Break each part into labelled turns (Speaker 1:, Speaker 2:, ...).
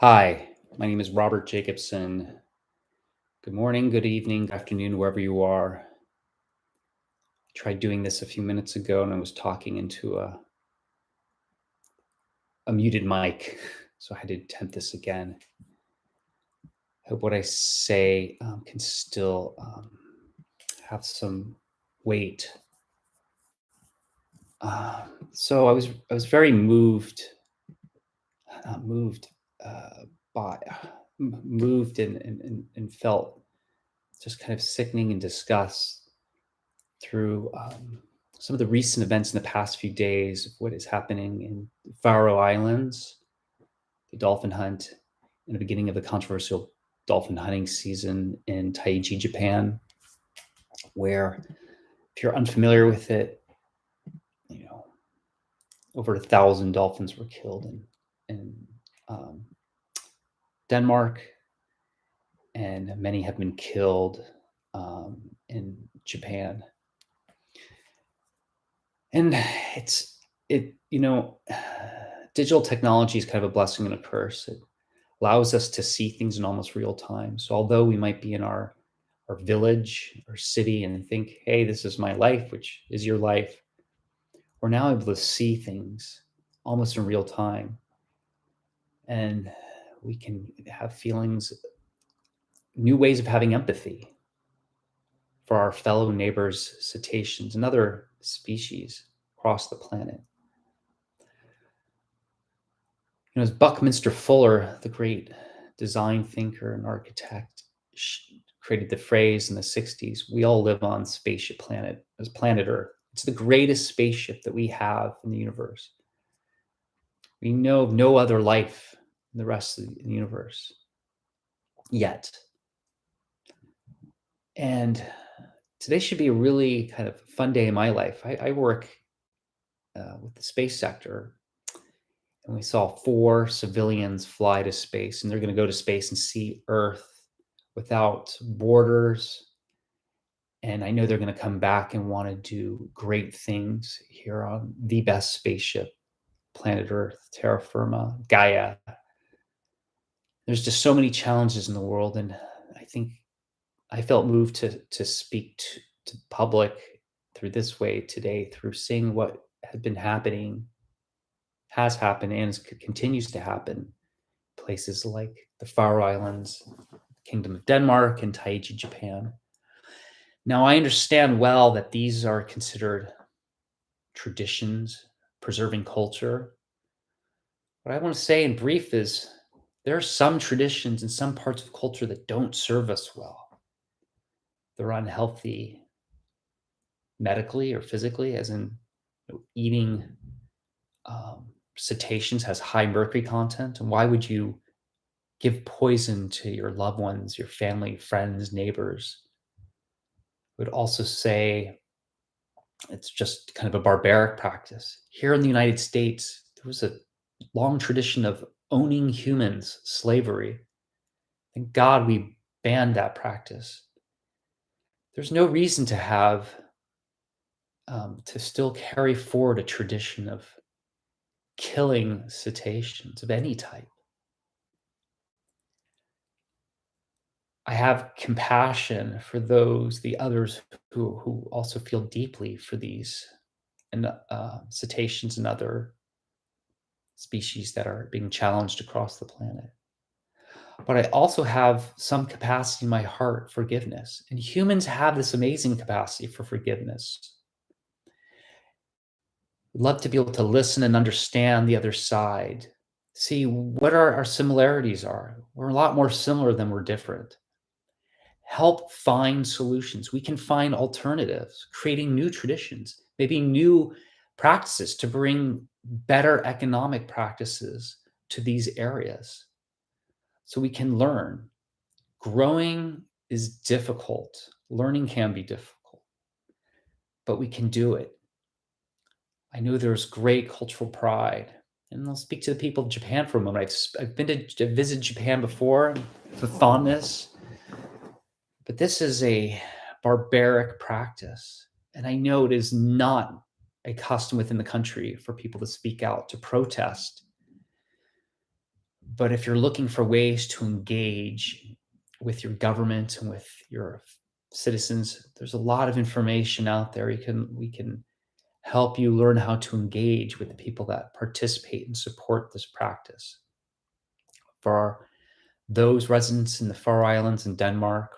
Speaker 1: Hi, my name is Robert Jacobson. Good morning, good evening, good afternoon, wherever you are. I tried doing this a few minutes ago and I was talking into a muted mic, so I had to attempt this again. I hope what I say can still have some weight. So I was very moved, not moved, by moved and felt just kind of sickening and disgust through some of the recent events in the past few days of what is happening in the Faroe Islands, the dolphin hunt, and the beginning of the controversial dolphin hunting season in Taiji, Japan, where, if you're unfamiliar with it, you know, over 1,000 dolphins were killed in um, Denmark, and many have been killed in Japan. And digital technology is kind of a blessing and a curse. It allows us to see things in almost real time. So although we might be in our village or city and think, hey, this is my life, which is your life, we're now able to see things almost in real time. And we can have feelings, new ways of having empathy for our fellow neighbors, cetaceans, and other species across the planet. As Buckminster Fuller, the great design thinker and architect, created the phrase in the 60s, we all live on spaceship planet, as planet Earth. It's the greatest spaceship that we have in the universe. We know of no other life in the rest of the universe yet. And today should be a really kind of fun day in my life. I work with the space sector, and we saw 4 civilians fly to space, and they're going to go to space and see Earth without borders. And I know they're going to come back and want to do great things here on the best spaceship, planet Earth, terra firma, Gaia. There's just so many challenges in the world, and I think I felt moved to speak to public through this way today, through seeing what had been happening, has happened, and continues to happen. Places like the Faroe Islands, Kingdom of Denmark, and Taiji, Japan. Now, I understand well that these are considered traditions, preserving culture. What I want to say in brief is there are some traditions and some parts of culture that don't serve us well. They're unhealthy medically or physically, as in eating cetaceans has high mercury content. And why would you give poison to your loved ones, your family, friends, neighbors? I would also say it's just kind of a barbaric practice. Here in the United States, there was a long tradition of owning humans, slavery. Thank God we banned that practice. There's no reason to have to still carry forward a tradition of killing cetaceans of any type. I have compassion for the others who also feel deeply for these and cetaceans and other species that are being challenged across the planet. But I also have some capacity in my heart for forgiveness. And humans have this amazing capacity for forgiveness. We'd love to be able to listen and understand the other side, see what our similarities are. We're a lot more similar than we're different. Help find solutions. We can find alternatives, creating new traditions, maybe new practices to bring better economic practices to these areas so we can learn. Growing is difficult. Learning can be difficult, but we can do it. I know there's great cultural pride. And I'll speak to the people of Japan for a moment. I've been to visit Japan before for fondness, but this is a barbaric practice. And I know it is not a custom within the country for people to speak out, to protest. But if you're looking for ways to engage with your government and with your citizens, there's a lot of information out there. We can help you learn how to engage with the people that participate and support this practice. For those residents in the Faroe Islands and Denmark,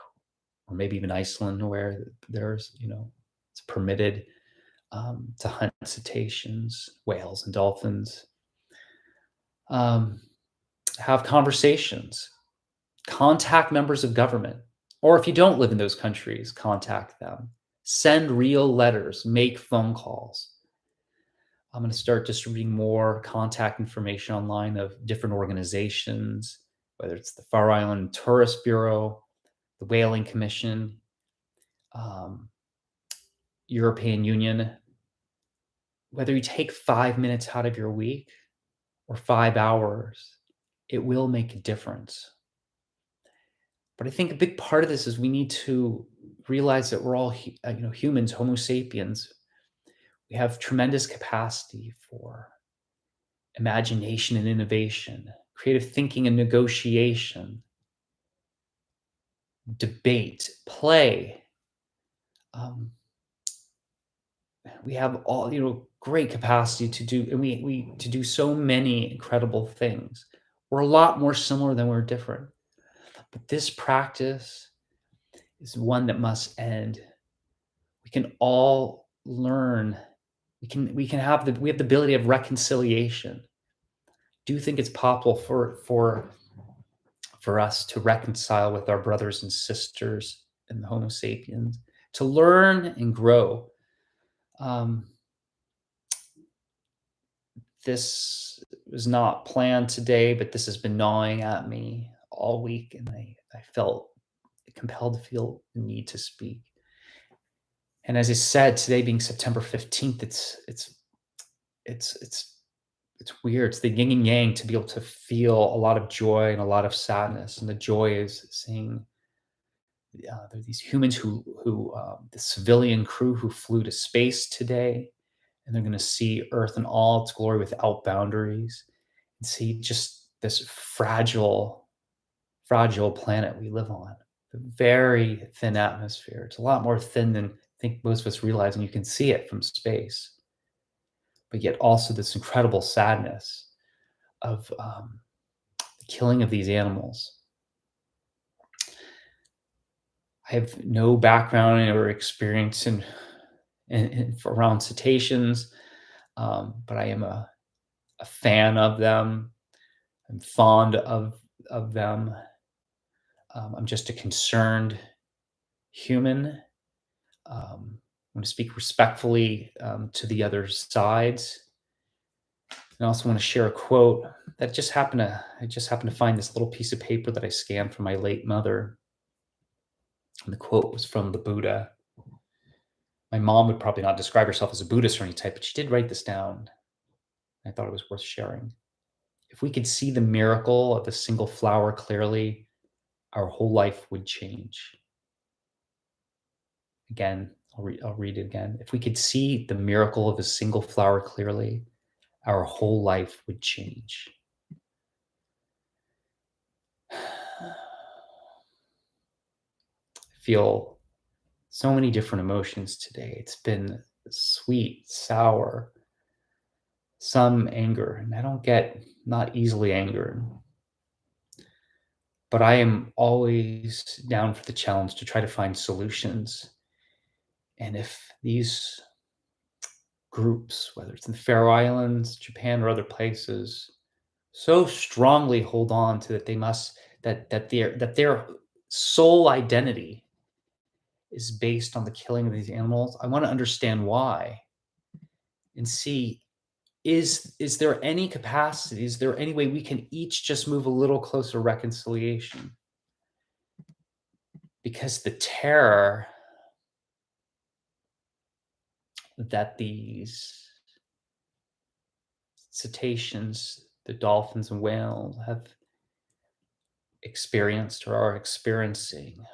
Speaker 1: or maybe even Iceland, where there's, it's permitted to hunt cetaceans, whales, and dolphins, um, have conversations, contact members of government, or if you don't live in those countries, contact them, send real letters, make phone calls. I'm going to start distributing more contact information online of different organizations, whether it's the Faroe Island Tourist Bureau, the Whaling Commission, um, European Union. Whether you take 5 minutes out of your week or 5 hours, it will make a difference. But I think a big part of this is we need to realize that we're all, humans, Homo sapiens. We have tremendous capacity for imagination and innovation, creative thinking and negotiation, debate, play. Um, we have all, great capacity to do, and we to do so many incredible things. We're a lot more similar than we're different. But this practice is one that must end. We can all learn. We have the ability of reconciliation. Do you think it's possible for us to reconcile with our brothers and sisters in the Homo sapiens, to learn and grow? Um, this was not planned today, but this has been gnawing at me all week, and I felt compelled to feel the need to speak. And as I said, today being September 15th, it's weird. It's the yin and yang to be able to feel a lot of joy and a lot of sadness. And the joy is seeing there are these humans the civilian crew who flew to space today, and they're going to see Earth in all its glory without boundaries, and see just this fragile planet we live on. A very thin atmosphere. It's a lot more thin than I think most of us realize, and you can see it from space. But yet also this incredible sadness of the killing of these animals. I have no background or experience around cetaceans, but I am a fan of them. I'm fond of them. I'm just a concerned human. I want to speak respectfully to the other sides. And I also want to share a quote that I just happened to find this little piece of paper that I scanned from my late mother. And the quote was from the Buddha. My mom would probably not describe herself as a Buddhist or any type, but she did write this down. I thought it was worth sharing. If we could see the miracle of a single flower clearly, our whole life would change. Again, I'll read it again. If we could see the miracle of a single flower clearly, our whole life would change. I feel so many different emotions today. It's been sweet, sour, some anger, and I don't get not easily angered. But I am always down for the challenge to try to find solutions. And if these groups, whether it's in the Faroe Islands, Japan, or other places, so strongly hold on to that their sole identity is based on the killing of these animals, I want to understand why and see, is there any capacity, is there any way we can each just move a little closer to reconciliation? Because the terror that these cetaceans, the dolphins and whales have experienced or are experiencing,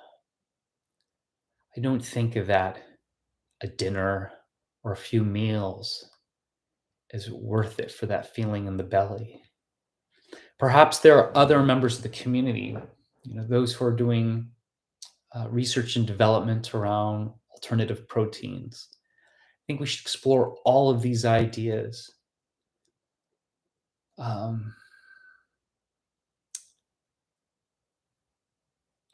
Speaker 1: I don't think of that a dinner or a few meals is worth it for that feeling in the belly. Perhaps there are other members of the community, those who are doing research and development around alternative proteins. I think we should explore all of these ideas. Um,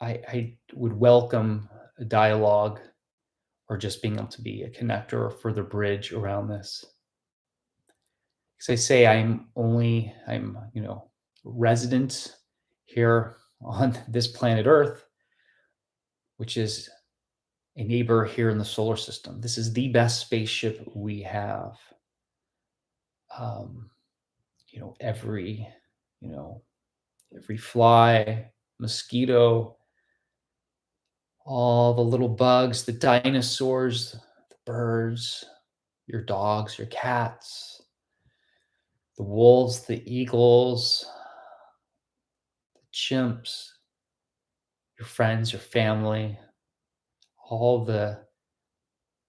Speaker 1: I would welcome a dialogue or just being able to be a connector or further bridge around this. Because I say I'm resident here on this planet Earth, which is a neighbor here in the solar system. This is the best spaceship we have. Um, every, you know, every fly, mosquito, all the little bugs, the dinosaurs, the birds, your dogs, your cats, the wolves, the eagles, the chimps, your friends, your family, all the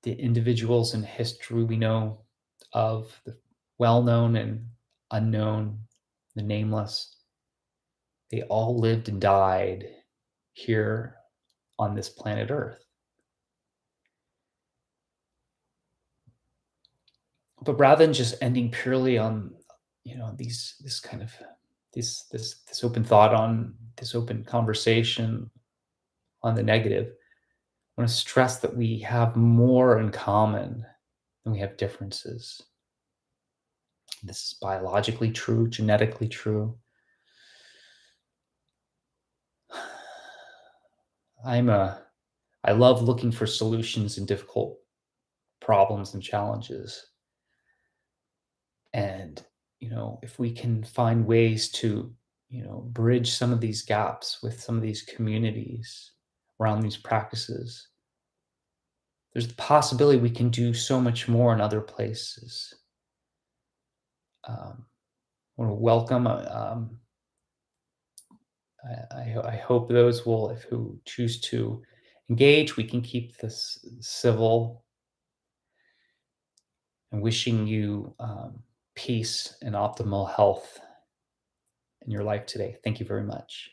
Speaker 1: individuals in history we know of, the well-known and unknown, the nameless, they all lived and died here on this planet Earth. But rather than just ending purely on, this kind of this open thought on this open conversation on the negative, I want to stress that we have more in common than we have differences. This is biologically true, genetically true. I love looking for solutions in difficult problems and challenges. And, if we can find ways to, bridge some of these gaps with some of these communities around these practices, there's the possibility we can do so much more in other places. I want to welcome. I hope those who choose to engage, we can keep this civil, and wishing you peace and optimal health in your life today. Thank you very much.